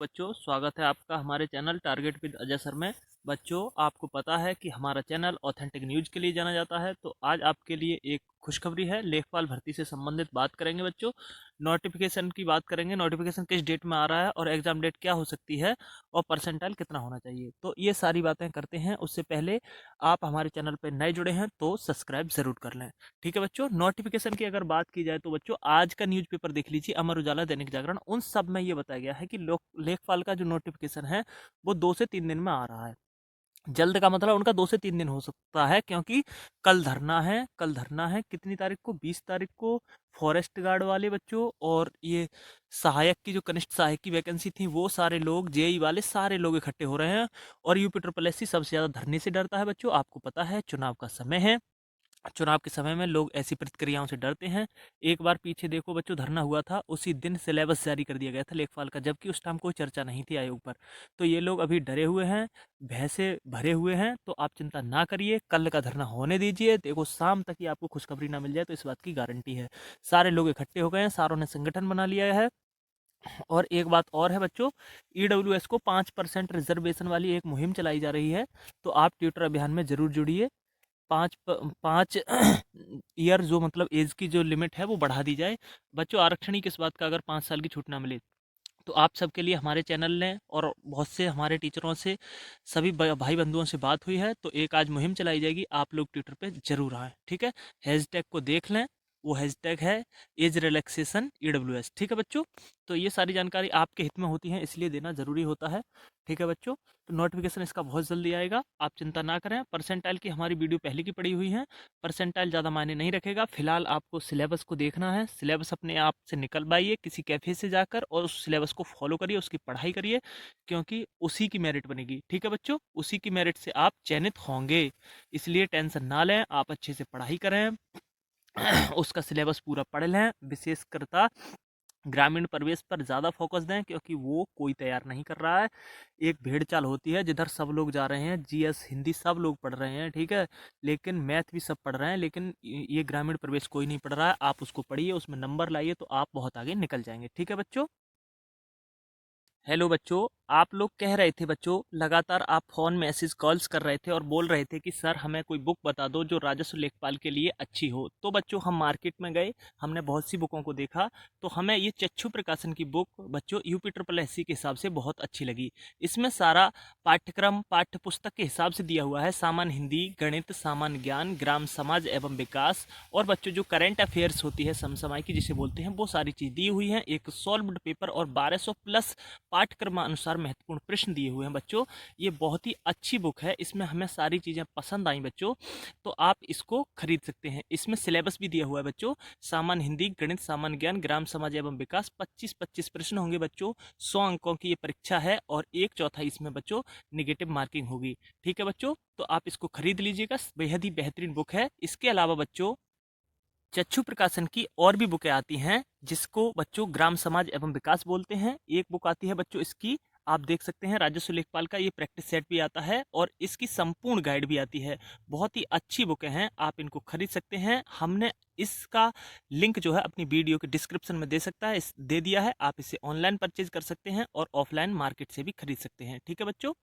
बच्चों, स्वागत है आपका हमारे channel target with Ajay sir में। बच्चों, आपको पता है कि हमारा चैनल ऑथेंटिक न्यूज़ के लिए जाना जाता है, तो आज आपके लिए एक खुशखबरी है। लेखपाल भर्ती से संबंधित बात करेंगे बच्चों। नोटिफिकेशन की बात करेंगे, नोटिफिकेशन किस डेट में आ रहा है और एग्जाम डेट क्या हो सकती है और परसेंटाइल कितना होना चाहिए, तो ये सारी बातें करते हैं। उससे पहले आप हमारे चैनल पर नए जुड़े हैं तो सब्सक्राइब जरूर कर लें। ठीक है बच्चों, नोटिफिकेशन की अगर बात की जाए तो बच्चों आज का न्यूज़पेपर देख लीजिए, अमर उजाला, दैनिक जागरण, उन सब में ये बताया गया है कि लेखपाल का जो नोटिफिकेशन है वो 2 से 3 दिन में आ रहा है। जल्द का मतलब उनका 2 से 3 दिन हो सकता है, क्योंकि कल धरना है कितनी तारीख को, 20 तारीख को फॉरेस्ट गार्ड वाले बच्चों, और ये सहायक की जो कनिष्ठ सहायक की वैकेंसी थी वो सारे लोग, जेई वाले सारे लोग इकट्ठे हो रहे हैं। और यूपी ट्रिपल एस सी सबसे ज्यादा धरने से डरता है बच्चों। आपको पता है चुनाव का समय है, चुनाव के समय में लोग ऐसी प्रतिक्रियाओं से डरते हैं। एक बार पीछे देखो बच्चों, धरना हुआ था उसी दिन सिलेबस जारी कर दिया गया था लेखपाल का, जबकि उस टाइम कोई चर्चा नहीं थी आयोग पर। तो ये लोग अभी डरे हुए हैं, भय से भरे हुए हैं। तो आप चिंता ना करिए, कल का धरना होने दीजिए। देखो शाम तक ही आपको खुशखबरी ना मिल जाए तो इस बात की गारंटी है। सारे लोग इकट्ठे हो गए हैं, सारों ने संगठन बना लिया है। और एक बात और है बच्चों, ईडब्ल्यूएस को 5% रिजर्वेशन वाली एक मुहिम चलाई जा रही है, तो आप ट्विटर अभियान में जरूर जुड़िए। 5 ईयर जो मतलब एज की जो लिमिट है वो बढ़ा दी जाए। बच्चों, आरक्षण ही किस बात का अगर 5 साल की छूट ना मिले। तो आप सबके लिए हमारे चैनल ने और बहुत से हमारे टीचरों से, सभी भाई बंधुओं से बात हुई है, तो एक आज मुहिम चलाई जाएगी, आप लोग ट्विटर पे जरूर आएँ। ठीक है, हैशटैग को देख लें, वो हैशटैग है एज रिलैक्सेशन ईडब्ल्यूएस। ठीक है बच्चों, तो ये सारी जानकारी आपके हित में होती है, इसलिए देना ज़रूरी होता है। ठीक है बच्चों, तो नोटिफिकेशन इसका बहुत जल्दी आएगा, आप चिंता ना करें। परसेंटाइल की हमारी वीडियो पहले की पड़ी हुई है, परसेंटाइल ज़्यादा मायने नहीं रखेगा। फिलहाल आपको सिलेबस को देखना है, सिलेबस अपने आप से निकलवाइए किसी कैफे से जाकर और उस सिलेबस को फॉलो करिए, उसकी पढ़ाई करिए, क्योंकि उसी की मेरिट बनेगी। ठीक है बच्चों, उसी की मेरिट से आप चयनित होंगे, इसलिए टेंशन ना लें, आप अच्छे से पढ़ाई करें। उसका सिलेबस पूरा पढ़ लें, विशेषकरता ग्रामीण परिवेश पर ज़्यादा फोकस दें, क्योंकि वो कोई तैयार नहीं कर रहा है। एक भेड़ चाल होती है, जिधर सब लोग जा रहे हैं, जीएस हिंदी सब लोग पढ़ रहे हैं, ठीक है, लेकिन मैथ भी सब पढ़ रहे हैं, लेकिन ये ग्रामीण परिवेश कोई नहीं पढ़ रहा है। आप उसको पढ़िए, उसमें नंबर लाइए, तो आप बहुत आगे निकल जाएंगे। ठीक है बच्चों। हेलो बच्चों, आप लोग कह रहे थे बच्चों, लगातार आप फ़ोन मैसेज कॉल्स कर रहे थे और बोल रहे थे कि सर हमें कोई बुक बता दो जो राजस्व लेखपाल के लिए अच्छी हो। तो बच्चों, हम मार्केट में गए, हमने बहुत सी बुकों को देखा, तो हमें ये चच्चू प्रकाशन की बुक बच्चों यूपी ट्रिपल एस सी के हिसाब से बहुत अच्छी लगी। इसमें सारा पाठ्यक्रम पाठ्य पुस्तक के हिसाब से दिया हुआ है, सामान्य हिंदी, गणित, सामान्य ज्ञान, ग्राम समाज एवं विकास, और बच्चों जो करंट अफेयर्स होती है समसामयिक जिसे बोलते हैं, वो सारी चीज़ दी हुई है। एक सॉल्व्ड पेपर और 1200 प्लस पाठ्यक्रमानुसार महत्वपूर्ण प्रश्न दिए हुए हैं बच्चों। ये बहुत ही अच्छी बुक है, इसमें हमें सारी चीज़ें पसंद आई बच्चों, तो आप इसको खरीद सकते हैं। इसमें सिलेबस भी दिया हुआ है बच्चों, सामान्य हिंदी, गणित, सामान्य ज्ञान, ग्राम समाज एवं विकास, 25-25 प्रश्न होंगे बच्चों। 100 अंकों की ये परीक्षा है और 1/4 इसमें बच्चों निगेटिव मार्किंग होगी। ठीक है बच्चों, तो आप इसको खरीद लीजिएगा, बेहद ही बेहतरीन बुक है। इसके अलावा बच्चों, चक्षु प्रकाशन की और भी बुकें आती हैं, जिसको बच्चों ग्राम समाज एवं विकास बोलते हैं। एक बुक आती है बच्चों इसकी, आप देख सकते हैं, राजस्व लेखपाल का ये प्रैक्टिस सेट भी आता है और इसकी संपूर्ण गाइड भी आती है। बहुत ही अच्छी बुकें हैं, आप इनको खरीद सकते हैं। हमने इसका लिंक जो है अपनी वीडियो के डिस्क्रिप्शन में दे दिया है। आप इसे ऑनलाइन परचेज कर सकते हैं और ऑफलाइन मार्केट से भी खरीद सकते हैं। ठीक है बच्चों।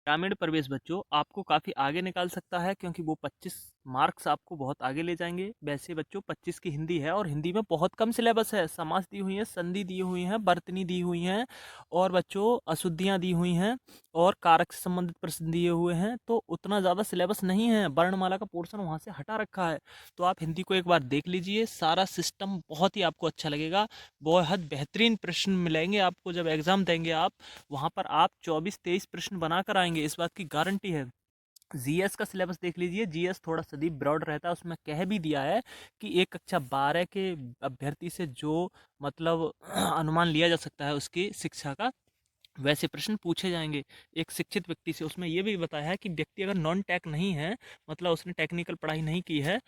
ग्रामीण प्रवेश बच्चों आपको काफ़ी आगे निकाल सकता है, क्योंकि वो 25 मार्क्स आपको बहुत आगे ले जाएंगे। वैसे बच्चों 25 की हिंदी है और हिंदी में बहुत कम सिलेबस है, समास दी हुई है, संधि दी हुई है, बर्तनी दी हुई हैं, और बच्चों अशुद्धियाँ दी हुई हैं, और कारक से संबंधित प्रश्न दिए हुए हैं। तो उतना ज़्यादा सिलेबस नहीं है, वर्णमाला का पोर्शन वहाँ से हटा रखा है। तो आप हिंदी को एक बार देख लीजिए, सारा सिस्टम बहुत ही आपको अच्छा लगेगा। बहुत बेहतरीन प्रश्न मिलेंगे आपको जब एग्ज़ाम देंगे आप, वहाँ पर आप 24-23 प्रश्न बनाकर आएंगे, इस बात की गारंटी है। जीएस का सिलेबस देख लीजिए, जीएस थोड़ा सा ब्रॉड रहता है, उसमें कह भी दिया है कि एक कक्षा 12 के अभ्यर्थी से जो मतलब अनुमान लिया जा सकता है उसकी शिक्षा का, वैसे प्रश्न पूछे जाएंगे एक शिक्षित व्यक्ति से। उसमें यह भी बताया है कि व्यक्ति अगर नॉन टेक नहीं है, मतलब उसने टेक्निकल पढ़ाई नहीं की है,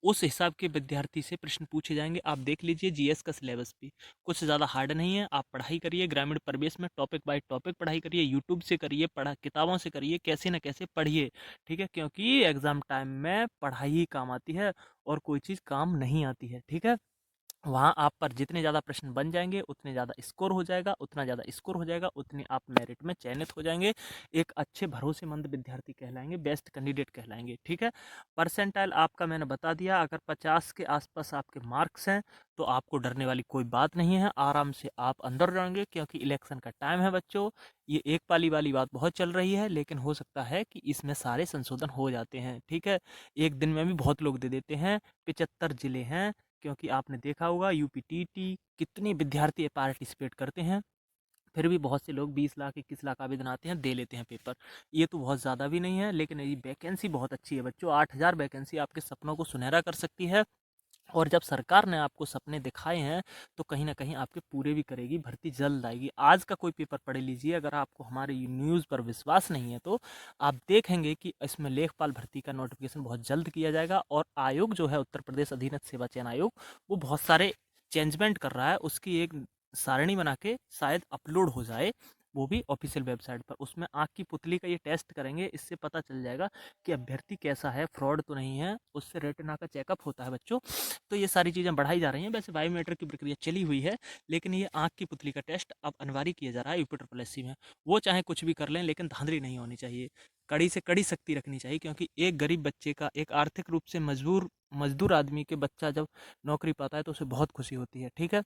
उस हिसाब के विद्यार्थी से प्रश्न पूछे जाएंगे। आप देख लीजिए, जीएस का सिलेबस भी कुछ ज़्यादा हार्ड नहीं है। आप पढ़ाई करिए, ग्रामीण परिवेश में टॉपिक बाय टॉपिक पढ़ाई करिए, यूट्यूब से करिए, पढ़ा किताबों से करिए, कैसे न कैसे पढ़िए। ठीक है, क्योंकि एग्ज़ाम टाइम में पढ़ाई ही काम आती है और कोई चीज़ काम नहीं आती है। ठीक है, वहाँ आप पर जितने ज़्यादा प्रश्न बन जाएँगे, उतने ज़्यादा स्कोर हो जाएगा, उतना ज़्यादा स्कोर हो जाएगा, उतने आप मेरिट में चयनित हो जाएँगे। एक अच्छे भरोसेमंद विद्यार्थी कहलाएँगे, बेस्ट कैंडिडेट कहलाएँगे, ठीक है? परसेंटाइल आपका मैंने बता दिया, अगर 50 के आसपास आपके मार्क्स हैं, तो आपको डरने वाली कोई बात नहीं है, आराम से आप अंदर जाएँगे क्योंकि इलेक्शन का टाइम है बच्चों। ये एक पाली वाली बात बहुत चल रही है, लेकिन हो सकता है कि इसमें सारे संशोधन हो जाते हैं, ठीक है? एक दिन में भी बहुत लोग दे देते हैं, 75 ज़िले हैं, क्योंकि आपने देखा होगा यूपीटीटी कितने विद्यार्थी पार्टिसिपेट करते हैं, फिर भी बहुत से लोग 20 लाख 21 लाख आवेदन आते हैं, दे लेते हैं पेपर। ये तो बहुत ज़्यादा भी नहीं है, लेकिन ये वैकेंसी बहुत अच्छी है बच्चों। 8,000 वैकेंसी आपके सपनों को सुनहरा कर सकती है। और जब सरकार ने आपको सपने दिखाए हैं, तो कहीं न कहीं आपके पूरे भी करेगी, भर्ती जल्द आएगी। आज का कोई पेपर पढ़ लीजिए, अगर आपको हमारे न्यूज़ पर विश्वास नहीं है, तो आप देखेंगे कि इसमें लेखपाल भर्ती का नोटिफ़िकेशन बहुत जल्द किया जाएगा और आयोग जो है उत्तर प्रदेश अधीनस्थ सेवा चयन आयोग, वो बहुत सारे चेंजमेंट कर रहा है। उसकी एक सारणी बना के शायद अपलोड हो जाए, वो भी ऑफ़िशियल वेबसाइट पर। उसमें आँख की पुतली का ये टेस्ट करेंगे, इससे पता चल जाएगा कि अभ्यर्थी कैसा है, फ्रॉड तो नहीं है। उससे रेटिना का चेकअप होता है बच्चों। तो ये सारी चीज़ें बढ़ाई जा रही हैं। वैसे बायोमेट्रिक की प्रक्रिया चली हुई है, लेकिन ये आँख की पुतली का टेस्ट अब अनिवार्य किया जा रहा है यूपी ट्रिपल एससी में। वो चाहे कुछ भी कर लें, लेकिन धांधली नहीं होनी चाहिए। कड़ी से कड़ी सख्ती रखनी चाहिए, क्योंकि एक गरीब बच्चे का, एक आर्थिक रूप से मजदूर आदमी के बच्चा जब नौकरी पाता है, तो उसे बहुत खुशी होती है, ठीक है?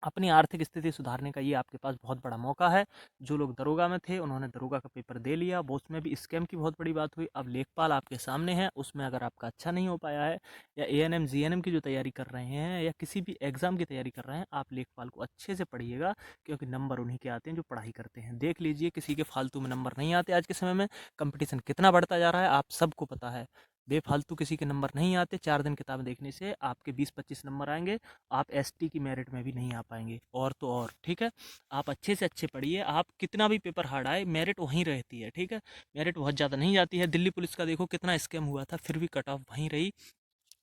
अपनी आर्थिक स्थिति सुधारने का ये आपके पास बहुत बड़ा मौका है। जो लोग दरोगा में थे, उन्होंने दरोगा का पेपर दे लिया, वो उसमें भी स्कैम की बहुत बड़ी बात हुई। अब लेखपाल आपके सामने है, उसमें अगर आपका अच्छा नहीं हो पाया है, या एएनएम जीएनएम की जो तैयारी कर रहे हैं, या किसी भी एग्जाम की तैयारी कर रहे हैं, आप लेखपाल को अच्छे से पढ़िएगा, क्योंकि नंबर उन्हीं के आते हैं जो पढ़ाई करते हैं। देख लीजिए, किसी के फालतू में नंबर नहीं आते। आज के समय में कंपटीशन कितना बढ़ता जा रहा है, आप सबको पता है। बेफालतू किसी के नंबर नहीं आते। 4 दिन किताबें देखने से आपके 20-25 नंबर आएंगे। आप एसटी की मेरिट में भी नहीं आ पाएंगे, और तो और, ठीक है? आप अच्छे से अच्छे पढ़िए। आप कितना भी पेपर हार्ड आए, मेरिट वहीं रहती है, ठीक है? मेरिट बहुत ज़्यादा नहीं जाती है। दिल्ली पुलिस का देखो कितना स्कैम हुआ था, फिर भी कट ऑफ वहीं रही,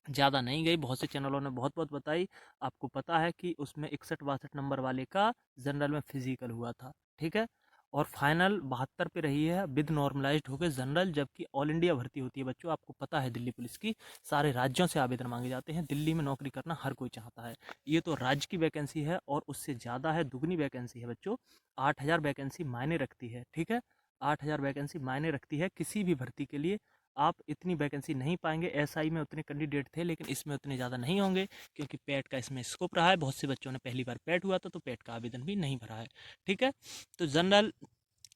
ज़्यादा नहीं गई। बहुत से चैनलों ने बहुत बहुत बताई। आपको पता है कि उसमें 61-62 नंबर वाले का जनरल में फिजिकल हुआ था, ठीक है? और फाइनल 72 पे रही है, विद नॉर्मलाइज्ड होकर जनरल। जबकि ऑल इंडिया भर्ती होती है बच्चों, आपको पता है दिल्ली पुलिस की, सारे राज्यों से आवेदन मांगे जाते हैं। दिल्ली में नौकरी करना हर कोई चाहता है। ये तो राज्य की वैकेंसी है, और उससे ज़्यादा है, दुगनी वैकेंसी है बच्चों। 8,000 वैकेंसी मायने रखती है, ठीक है? 8,000 वैकेंसी मायने रखती है किसी भी भर्ती के लिए। आप इतनी वैकेंसी नहीं पाएंगे। एसआई में उतने कैंडिडेट थे, लेकिन इसमें उतने ज़्यादा नहीं होंगे, क्योंकि पेट का इसमें स्कोप रहा है। बहुत से बच्चों ने पहली बार पेट हुआ था, तो पेट का आवेदन भी नहीं भरा है, ठीक है? तो जनरल,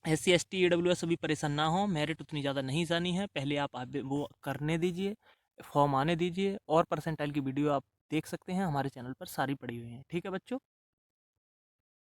SC ST EWS अभी परेशान ना हो। मेरिट उतनी ज़्यादा नहीं जानी है, पहले आप वो करने दीजिए, फॉर्म आने दीजिए। और परसेंटाइल की वीडियो आप देख सकते हैं, हमारे चैनल पर सारी पड़ी हुई हैं, ठीक है बच्चों?